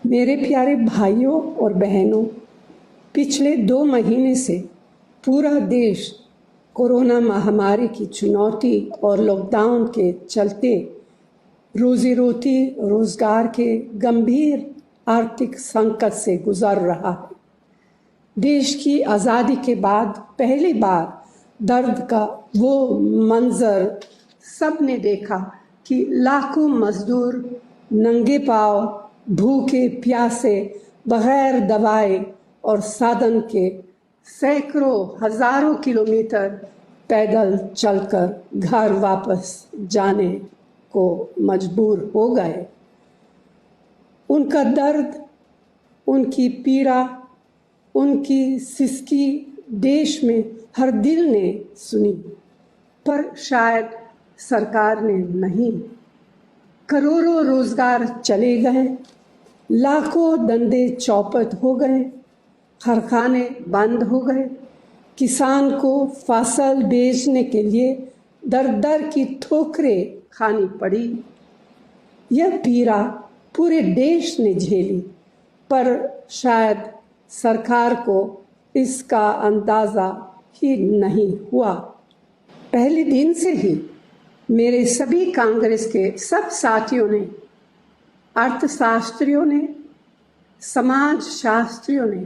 मेरे प्यारे भाइयों और बहनों, पिछले 2 महीने से पूरा देश कोरोना महामारी की चुनौती और लॉकडाउन के चलते रोजी रोटी रोजगार के गंभीर आर्थिक संकट से गुजर रहा है। देश की आज़ादी के बाद पहली बार दर्द का वो मंजर सबने देखा कि लाखों मजदूर नंगे पांव भूखे प्यासे बगैर दवाई और साधन के सैकड़ों हजारों किलोमीटर पैदल चलकर घर वापस जाने को मजबूर हो गए। उनका दर्द, उनकी पीड़ा, उनकी सिसकी देश में हर दिल ने सुनी, पर शायद सरकार ने नहीं। करोड़ों रोजगार चले गए, लाखों धंधे चौपट हो गए, कारखाने बंद हो गए, किसान को फसल बेचने के लिए दर दर की ठोकरें खानी पड़ी। यह पीड़ा पूरे देश ने झेली, पर शायद सरकार को इसका अंदाजा ही नहीं हुआ। पहले दिन से ही मेरे सभी कांग्रेस के सब साथियों ने, अर्थशास्त्रियों ने, समाज शास्त्रियों ने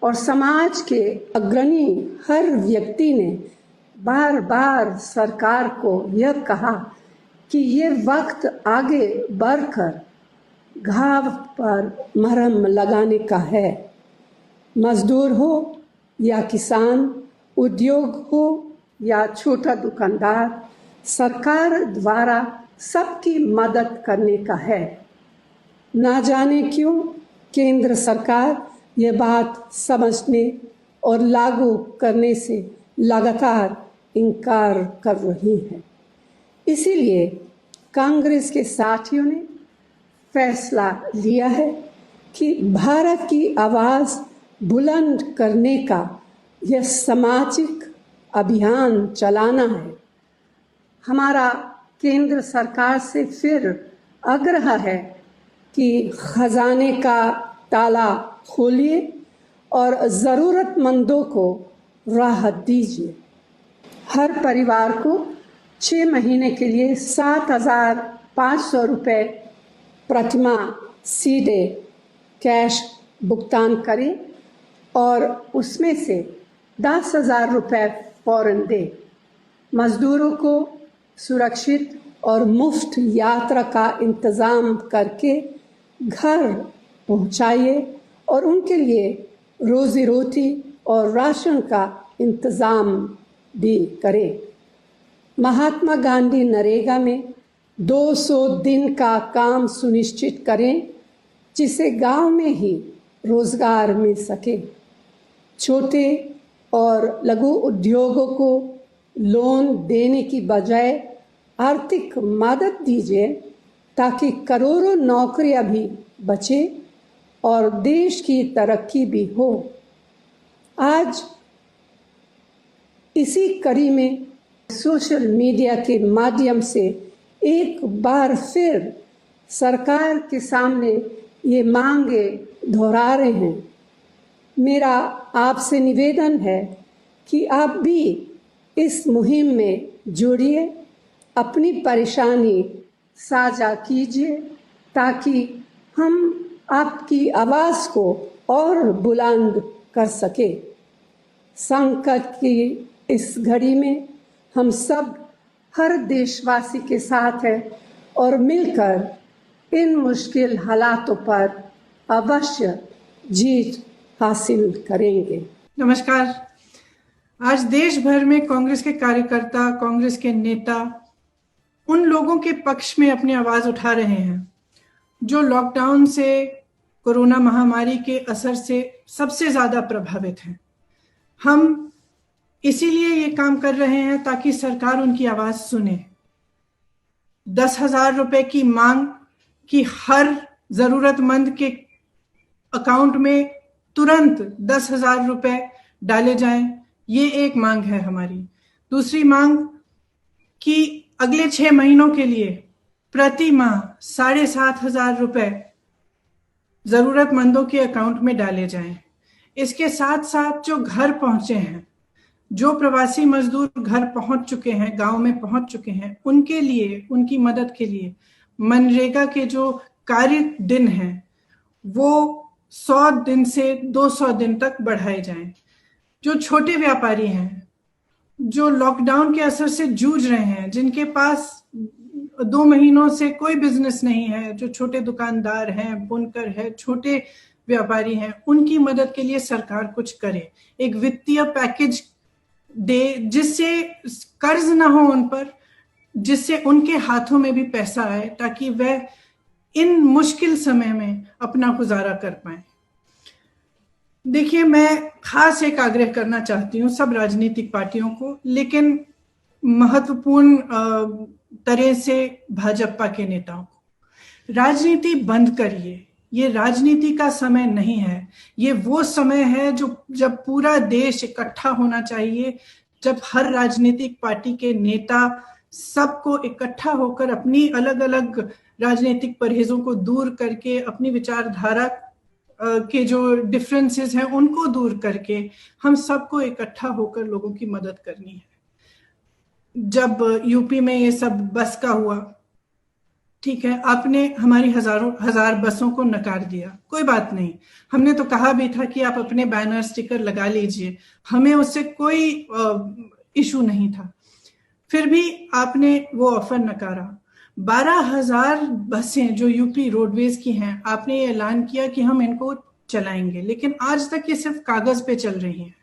और समाज के अग्रणी हर व्यक्ति ने बार बार सरकार को यह कहा कि ये वक्त आगे बढ़कर घाव पर मरहम लगाने का है। मजदूर हो या किसान, उद्योग हो या छोटा दुकानदार, सरकार द्वारा सबकी मदद करने का है। ना जाने क्यों केंद्र सरकार ये बात समझने और लागू करने से लगातार इनकार कर रही है। इसीलिए कांग्रेस के साथियों ने फैसला लिया है कि भारत की आवाज़ बुलंद करने का यह सामाजिक अभियान चलाना है। हमारा केंद्र सरकार से फिर आग्रह है कि खजाने का ताला खोलिए और ज़रूरतमंदों को राहत दीजिए। हर परिवार को 6 महीने के लिए 7,500 रुपये प्रतिमाह सीधे कैश भुगतान करें और उसमें से 10,000 रुपये फौरन दें। मजदूरों को सुरक्षित और मुफ्त यात्रा का इंतज़ाम करके घर पहुंचाइए और उनके लिए रोजी रोटी और राशन का इंतज़ाम भी करें। महात्मा गांधी नरेगा में 200 दिन का काम सुनिश्चित करें, जिसे गांव में ही रोजगार मिल सके। छोटे और लघु उद्योगों को लोन देने की बजाय आर्थिक मदद दीजिए ताकि करोड़ों नौकरियां भी बचे और देश की तरक्की भी हो। आज इसी कड़ी में सोशल मीडिया के माध्यम से एक बार फिर सरकार के सामने ये मांगे दोहरा रहे हैं। मेरा आपसे निवेदन है कि आप भी इस मुहिम में जुड़िए, अपनी परेशानी साझा कीजिए ताकि हम आपकी आवाज़ को और बुलंद कर सके। संकट की इस घड़ी में हम सब हर देशवासी के साथ हैं और मिलकर इन मुश्किल हालातों पर अवश्य जीत हासिल करेंगे। नमस्कार। आज देश भर में कांग्रेस के कार्यकर्ता, कांग्रेस के नेता उन लोगों के पक्ष में अपनी आवाज उठा रहे हैं जो लॉकडाउन से, कोरोना महामारी के असर से सबसे ज्यादा प्रभावित हैं। हम इसीलिए ये काम कर रहे हैं ताकि सरकार उनकी आवाज सुने। 10,000 रुपए की मांग कि हर जरूरतमंद के अकाउंट में तुरंत 10,000 रुपए डाले जाएं, ये एक मांग है हमारी। दूसरी मांग कि अगले 6 महीनों के लिए प्रति माह 7,500 रुपए जरूरतमंदों के अकाउंट में डाले जाएं। इसके साथ साथ जो घर पहुंचे हैं, जो प्रवासी मजदूर घर पहुंच चुके हैं, गांव में पहुंच चुके हैं, उनके लिए, उनकी मदद के लिए मनरेगा के जो कार्य दिन हैं वो 100 दिन से 200 दिन तक बढ़ाए जाएं। जो छोटे व्यापारी हैं, जो लॉकडाउन के असर से जूझ रहे हैं, जिनके पास 2 महीनों से कोई बिजनेस नहीं है, जो छोटे दुकानदार हैं, बुनकर है, छोटे व्यापारी हैं, उनकी मदद के लिए सरकार कुछ करे, एक वित्तीय पैकेज दे जिससे कर्ज ना हो उन पर, जिससे उनके हाथों में भी पैसा आए, ताकि वह इन मुश्किल समय में अपना गुजारा कर पाए। देखिए, मैं खास एक आग्रह करना चाहती हूँ सब राजनीतिक पार्टियों को, लेकिन महत्वपूर्ण तरह से भाजपा के नेताओं को, राजनीति बंद करिए। ये राजनीति का समय नहीं है, ये वो समय है जब पूरा देश इकट्ठा होना चाहिए, जब हर राजनीतिक पार्टी के नेता सबको इकट्ठा होकर अपनी अलग अलग राजनीतिक परहेजों को दूर करके, अपनी विचारधारा के जो डिफरेंसेस हैं उनको दूर करके हम सबको इकट्ठा होकर लोगों की मदद करनी है। जब यूपी में ये सब बस का हुआ, ठीक है, आपने हमारी हजार बसों को नकार दिया, कोई बात नहीं, हमने तो कहा भी था कि आप अपने बैनर स्टिकर लगा लीजिए, हमें उससे कोई इशू नहीं था, फिर भी आपने वो ऑफर नकारा। 12,000 बसें जो यूपी रोडवेज की हैं, आपने ये ऐलान किया कि हम इनको चलाएंगे, लेकिन आज तक ये सिर्फ कागज पे चल रही हैं,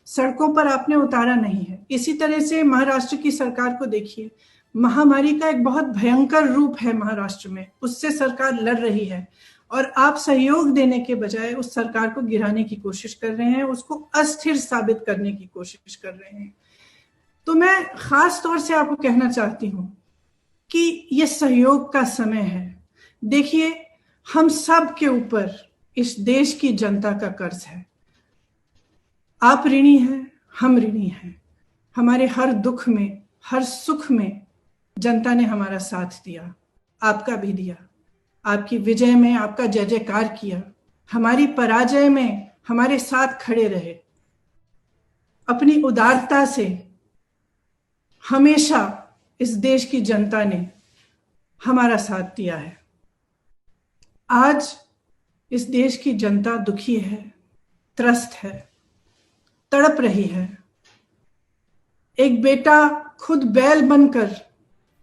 सड़कों पर आपने उतारा नहीं है। इसी तरह से महाराष्ट्र की सरकार को देखिए, महामारी का एक बहुत भयंकर रूप है महाराष्ट्र में, उससे सरकार लड़ रही है और आप सहयोग देने के बजाय उस सरकार को गिराने की कोशिश कर रहे हैं, उसको अस्थिर साबित करने की कोशिश कर रहे हैं। तो मैं खास तौर से आपको कहना चाहती हूं कि ये सहयोग का समय है। देखिए, हम सब के ऊपर इस देश की जनता का कर्ज है। आप ऋणी हैं, हम ऋणी हैं। हमारे हर दुख में, हर सुख में जनता ने हमारा साथ दिया, आपका भी दिया। आपकी विजय में आपका जय जयकार किया, हमारी पराजय में हमारे साथ खड़े रहे। अपनी उदारता से हमेशा इस देश की जनता ने हमारा साथ दिया है। आज इस देश की जनता दुखी है, त्रस्त है, तड़प रही है। एक बेटा खुद बैल बनकर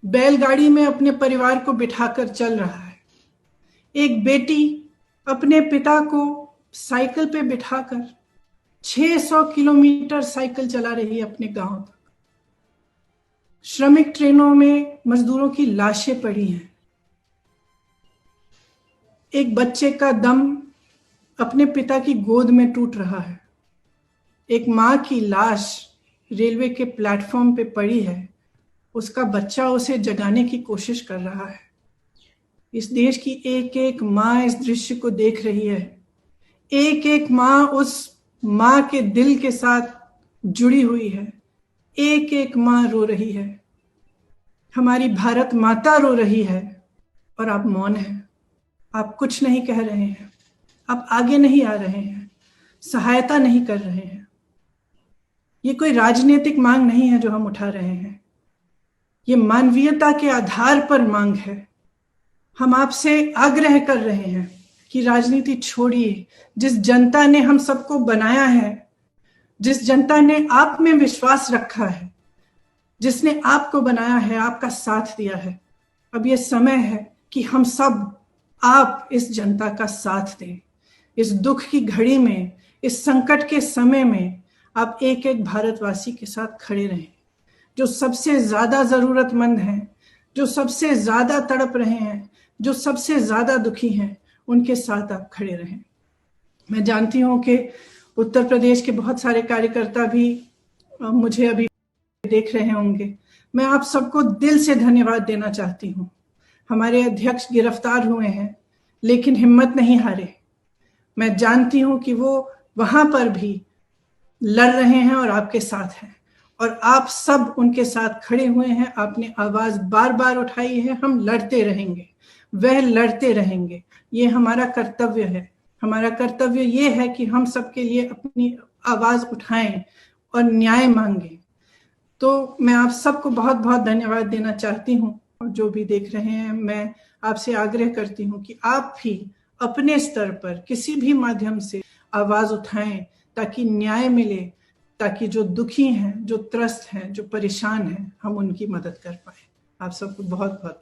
बैलगाड़ी में अपने परिवार को बिठाकर चल रहा है, एक बेटी अपने पिता को साइकिल पे बिठाकर 600 किलोमीटर साइकिल चला रही है अपने गांव तक। श्रमिक ट्रेनों में मजदूरों की लाशें पड़ी हैं। एक बच्चे का दम अपने पिता की गोद में टूट रहा है। एक मां की लाश रेलवे के प्लेटफॉर्म पे पड़ी है, उसका बच्चा उसे जगाने की कोशिश कर रहा है। इस देश की एक एक मां इस दृश्य को देख रही है। एक एक मां उस मां के दिल के साथ जुड़ी हुई है। एक एक मां रो रही है। हमारी भारत माता रो रही है और आप मौन हैं। आप कुछ नहीं कह रहे हैं, आप आगे नहीं आ रहे हैं, सहायता नहीं कर रहे हैं। ये कोई राजनीतिक मांग नहीं है जो हम उठा रहे हैं, ये मानवीयता के आधार पर मांग है। हम आपसे आग्रह कर रहे हैं कि राजनीति छोड़िए। जिस जनता ने हम सबको बनाया है, जिस जनता ने आप में विश्वास रखा है, जिसने आपको बनाया है, आपका साथ दिया है, अब ये समय है कि हम सब आप इस जनता का साथ दें। इस दुख की घड़ी में, इस संकट के समय में आप एक एक भारतवासी के साथ खड़े रहें। जो सबसे ज्यादा जरूरतमंद हैं, जो सबसे ज्यादा तड़प रहे हैं, जो सबसे ज्यादा दुखी हैं, उनके साथ आप खड़े रहें। मैं जानती हूं कि उत्तर प्रदेश के बहुत सारे कार्यकर्ता भी मुझे अभी देख रहे होंगे। मैं आप सबको दिल से धन्यवाद देना चाहती हूं। हमारे अध्यक्ष गिरफ्तार हुए हैं, लेकिन हिम्मत नहीं हारे। मैं जानती हूं कि वो वहां पर भी लड़ रहे हैं और आपके साथ हैं, और आप सब उनके साथ खड़े हुए हैं। आपने आवाज बार बार उठाई है। हम लड़ते रहेंगे, वह लड़ते रहेंगे। ये हमारा कर्तव्य है। हमारा कर्तव्य ये है कि हम सबके लिए अपनी आवाज उठाएं और न्याय मांगें। तो मैं आप सबको बहुत बहुत धन्यवाद देना चाहती हूँ, और जो भी देख रहे हैं मैं आपसे आग्रह करती हूँ कि आप भी अपने स्तर पर किसी भी माध्यम से आवाज उठाएं ताकि न्याय मिले, ताकि जो दुखी हैं, जो त्रस्त हैं, जो परेशान हैं, हम उनकी मदद कर पाए। आप सबको बहुत बहुत